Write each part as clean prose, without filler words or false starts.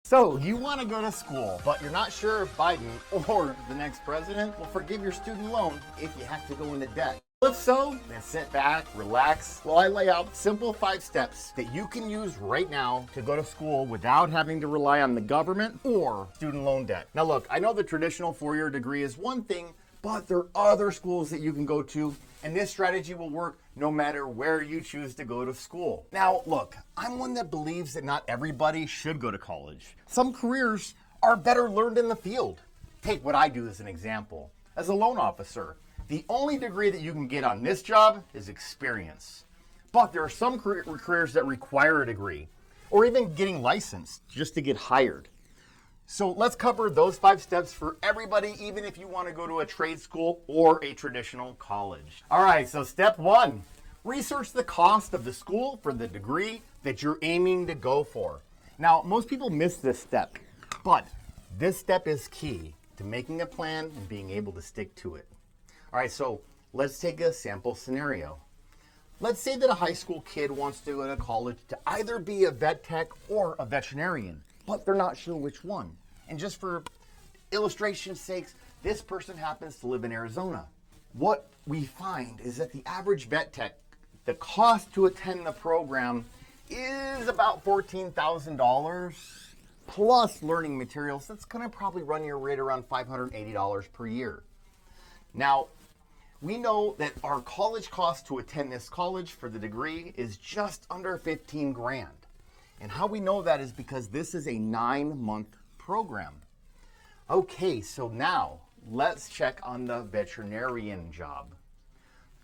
So you want to go to school, but you're not sure if Biden or the next president will forgive your student loan if you have to go into debt. If so, then sit back, relax, while I lay out simple 5 steps that you can use right now to go to school without having to rely on the government or student loan debt. Now look, I know the traditional 4-year degree is one thing, but there are other schools that you can go to, and this strategy will work no matter where you choose to go to school. Now look, I'm one that believes that not everybody should go to college. Some careers are better learned in the field. Take what I do as an example. As a loan officer, the only degree that you can get on this job is experience. But there are some careers that require a degree, or even getting licensed just to get hired. So let's cover those 5 steps for everybody, even if you want to go to a trade school or a traditional college. All right, so step 1, research the cost of the school for the degree that you're aiming to go for. Now, most people miss this step, but this step is key to making a plan and being able to stick to it. All right, so let's take a sample scenario. Let's say that a high school kid wants to go to college to either be a vet tech or a veterinarian, but they're not sure which one. And just for illustration's sakes, this person happens to live in Arizona. What we find is that the average vet tech, the cost to attend the program is about $14,000 plus learning materials. That's gonna probably run you right around $580 per year. Now, we know that our college cost to attend this college for the degree is just under 15 grand. And how we know that is because this is a 9-month program. Okay, so now let's check on the veterinarian job.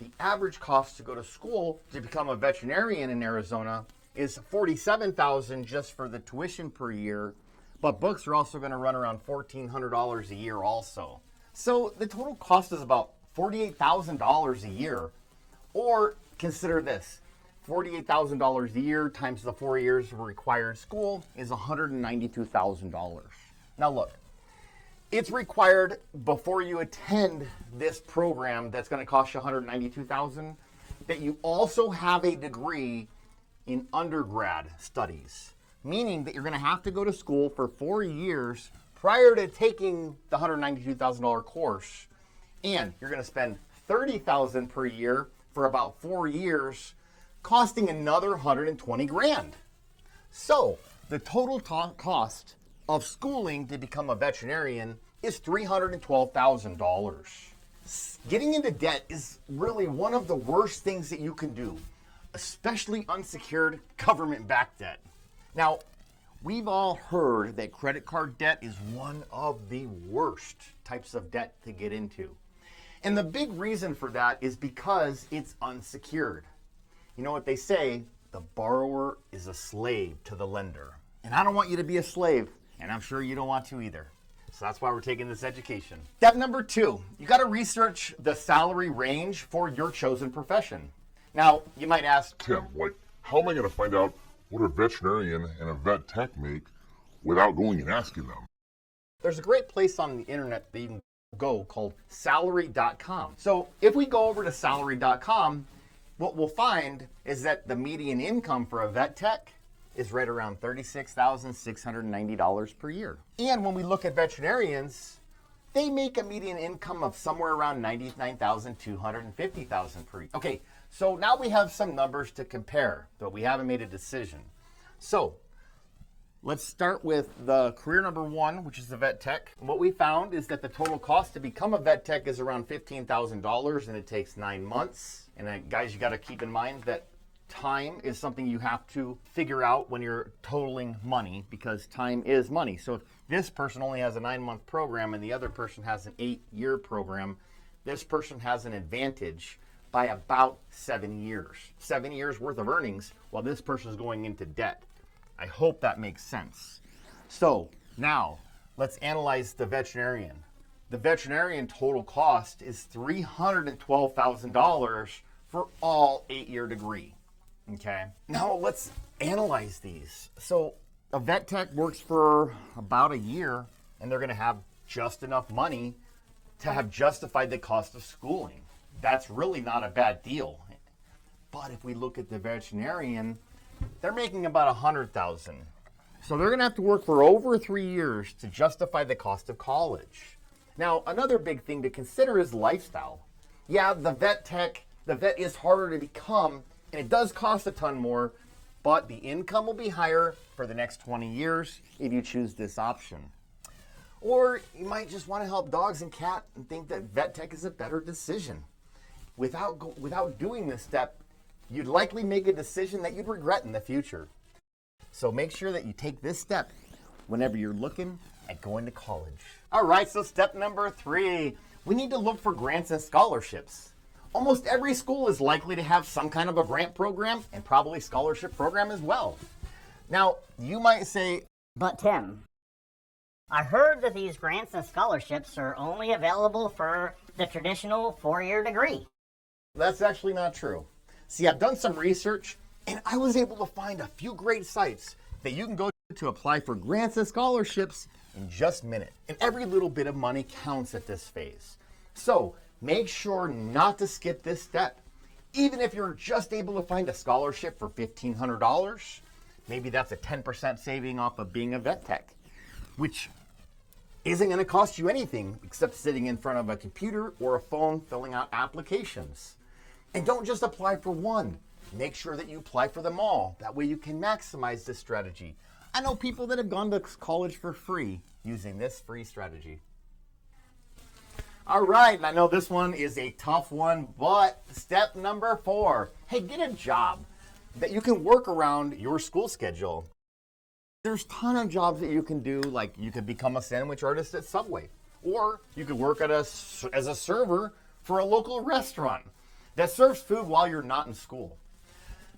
The average cost to go to school to become a veterinarian in Arizona is $47,000 just for the tuition per year, but books are also going to run around $1,400 a year also. So the total cost is about $48,000 a year, or consider this, $48,000 a year times the 4 years of required school is $192,000. Now look, it's required before you attend this program that's going to cost you $192,000 that you also have a degree in undergrad studies, meaning that you're going to have to go to school for 4 years prior to taking the $192,000 course. And you're going to spend $30,000 per year for about 4 years, costing another 120 grand. So the total cost of schooling to become a veterinarian is $312,000. Getting into debt is really one of the worst things that you can do, especially unsecured government-backed debt. Now, we've all heard that credit card debt is one of the worst types of debt to get into. And the big reason for that is because it's unsecured. You know what they say, the borrower is a slave to the lender. And I don't want you to be a slave, and I'm sure you don't want to either. So that's why we're taking this education. Step number 2, you gotta research the salary range for your chosen profession. Now, you might ask, Tim, how am I gonna find out what a veterinarian and a vet tech make without going and asking them? There's a great place on the internet that you can go called salary.com. So if we go over to salary.com, what we'll find is that the median income for a vet tech is right around $36,690 per year. And when we look at veterinarians, they make a median income of somewhere around $99,000 to $150,000 per year. Okay, so now we have some numbers to compare, but we haven't made a decision. So let's start with the career number 1, which is the vet tech. What we found is that the total cost to become a vet tech is around $15,000, and it takes 9 months. And guys, you got to keep in mind that time is something you have to figure out when you're totaling money, because time is money. So if this person only has a 9-month program and the other person has an 8-year program, this person has an advantage by about 7 years. 7 years worth of earnings while this person is going into debt. I hope that makes sense. So now let's analyze the veterinarian. The veterinarian total cost is $312,000 for all 8-year degree. Okay. Now let's analyze these. So a vet tech works for about a year, and they're going to have just enough money to have justified the cost of schooling. That's really not a bad deal. But if we look at the veterinarian, they're making about $100,000. So they're going to have to work for over 3 years to justify the cost of college. Now, another big thing to consider is lifestyle. Yeah, the vet is harder to become, and it does cost a ton more, but the income will be higher for the next 20 years if you choose this option. Or you might just want to help dogs and cats and think that vet tech is a better decision. Without doing this step, you'd likely make a decision that you'd regret in the future. So make sure that you take this step whenever you're looking at going to college. All right, so step number 3, we need to look for grants and scholarships. Almost every school is likely to have some kind of a grant program and probably scholarship program as well. Now, you might say, "But Tim, I heard that these grants and scholarships are only available for the traditional 4-year degree." that's actually not true. See, I've done some research and I was able to find a few great sites that you can go to apply for grants and scholarships in just minutes. And every little bit of money counts at this phase. So make sure not to skip this step. Even if you're just able to find a scholarship for $1,500, maybe that's a 10% saving off of being a vet tech, which isn't going to cost you anything except sitting in front of a computer or a phone filling out applications. And don't just apply for one. Make sure that you apply for them all. That way you can maximize this strategy. I know people that have gone to college for free using this free strategy. All right, I know this one is a tough one, but step number 4, hey, get a job that you can work around your school schedule. There's a ton of jobs that you can do, like you could become a sandwich artist at Subway, or you could work as a server for a local restaurant that serves food while you're not in school.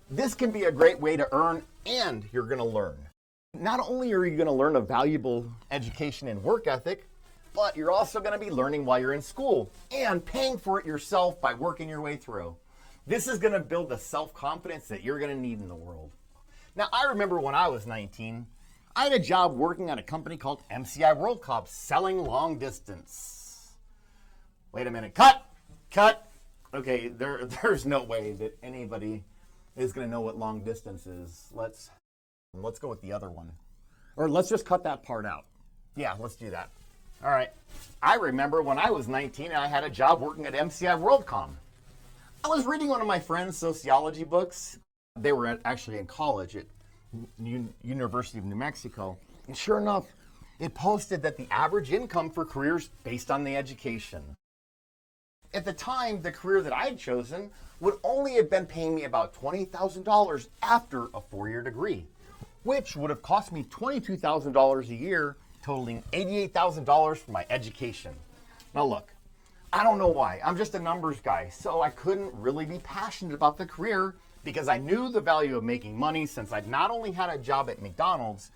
This can be a great way to earn, and you're going to learn. Not only are you going to learn a valuable education and work ethic, but you're also going to be learning while you're in school and paying for it yourself by working your way through. This is going to build the self-confidence that you're going to need in the world. Now, I remember when I was 19, I had a job working at a company called MCI World Cup selling long distance. Wait a minute. Cut. Okay, there's no way that anybody is going to know what long distance is. Let's go with the other one. Or let's just cut that part out. Yeah, let's do that. All right. I remember when I was 19 and I had a job working at MCI WorldCom. I was reading one of my friend's sociology books. They were actually in college at University of New Mexico. And sure enough, it posted that the average income for careers based on the education. At the time, the career that I had chosen would only have been paying me about $20,000 after a 4-year degree, which would have cost me $22,000 a year, totaling $88,000 for my education. Now look, I don't know why. I'm just a numbers guy, so I couldn't really be passionate about the career because I knew the value of making money since I'd not only had a job at McDonald's,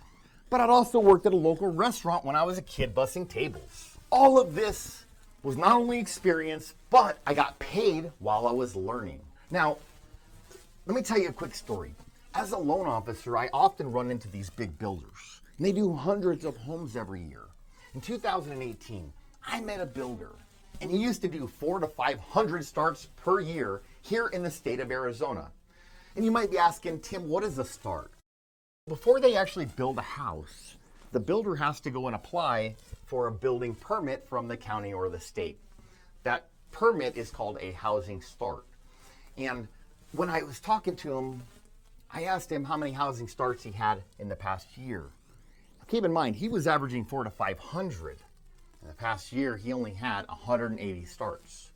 but I'd also worked at a local restaurant when I was a kid bussing tables. All of this was not only experience, but I got paid while I was learning. Now, let me tell you a quick story. As a loan officer, I often run into these big builders, and they do hundreds of homes every year. In 2018, I met a builder, and he used to do 400 to 500 starts per year here in the state of Arizona. And you might be asking, Tim, what is a start? Before they actually build a house, the builder has to go and apply for a building permit from the county or the state. That permit is called a housing start. And when I was talking to him, I asked him how many housing starts he had in the past year. Keep in mind, he was averaging 400 to 500. In the past year, he only had 180 starts.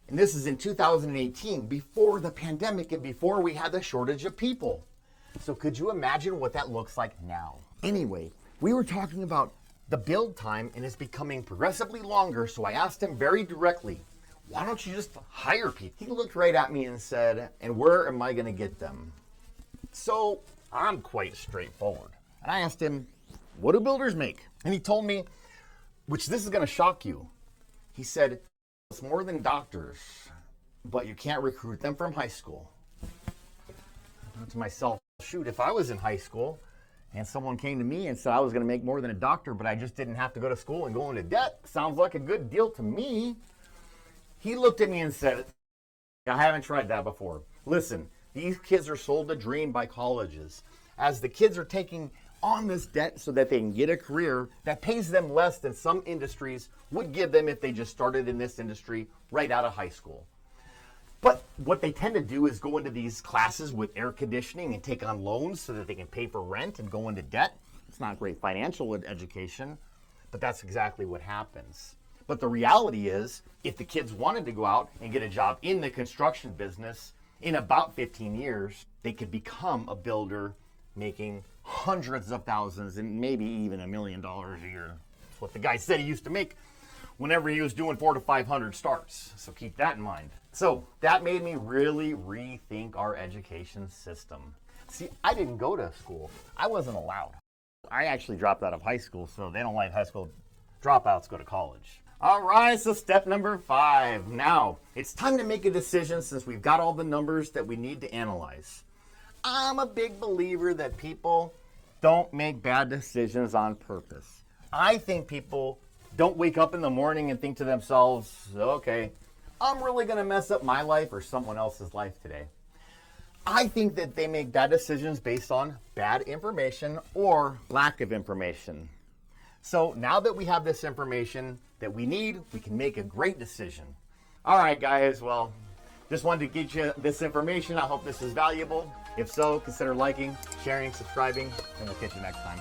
And this is in 2018, before the pandemic and before we had the shortage of people. So could you imagine what that looks like now? Anyway, we were talking about the build time and it's becoming progressively longer, so I asked him very directly, why don't you just hire people? He looked right at me and said, and where am I going to get them? So I'm quite straightforward. And I asked him, what do builders make? And he told me, which this is going to shock you. He said, it's more than doctors, but you can't recruit them from high school. I thought to myself, shoot, if I was in high school and someone came to me and said I was going to make more than a doctor, but I just didn't have to go to school and go into debt, sounds like a good deal to me. He looked at me and said, I haven't tried that before. Listen, these kids are sold a dream by colleges. As the kids are taking on this debt so that they can get a career that pays them less than some industries would give them if they just started in this industry right out of high school. But what they tend to do is go into these classes with air conditioning and take on loans so that they can pay for rent and go into debt. It's not great financial education, but that's exactly what happens. But the reality is, if the kids wanted to go out and get a job in the construction business, in about 15 years, they could become a builder making hundreds of thousands and maybe even $1 million a year. That's what the guy said he used to make whenever he was doing 400 to 500 starts. So keep that in mind. So that made me really rethink our education system. See, I didn't go to school. I wasn't allowed. I actually dropped out of high school, so they don't like high school dropouts go to college. All right, so step number 5. Now, it's time to make a decision since we've got all the numbers that we need to analyze. I'm a big believer that people don't make bad decisions on purpose. I think people don't wake up in the morning and think to themselves, okay, I'm really going to mess up my life or someone else's life today. I think that they make bad decisions based on bad information or lack of information. So now that we have this information that we need, we can make a great decision. All right, guys, well, just wanted to get you this information. I hope this is valuable. If so, consider liking, sharing, subscribing, and we'll catch you next time.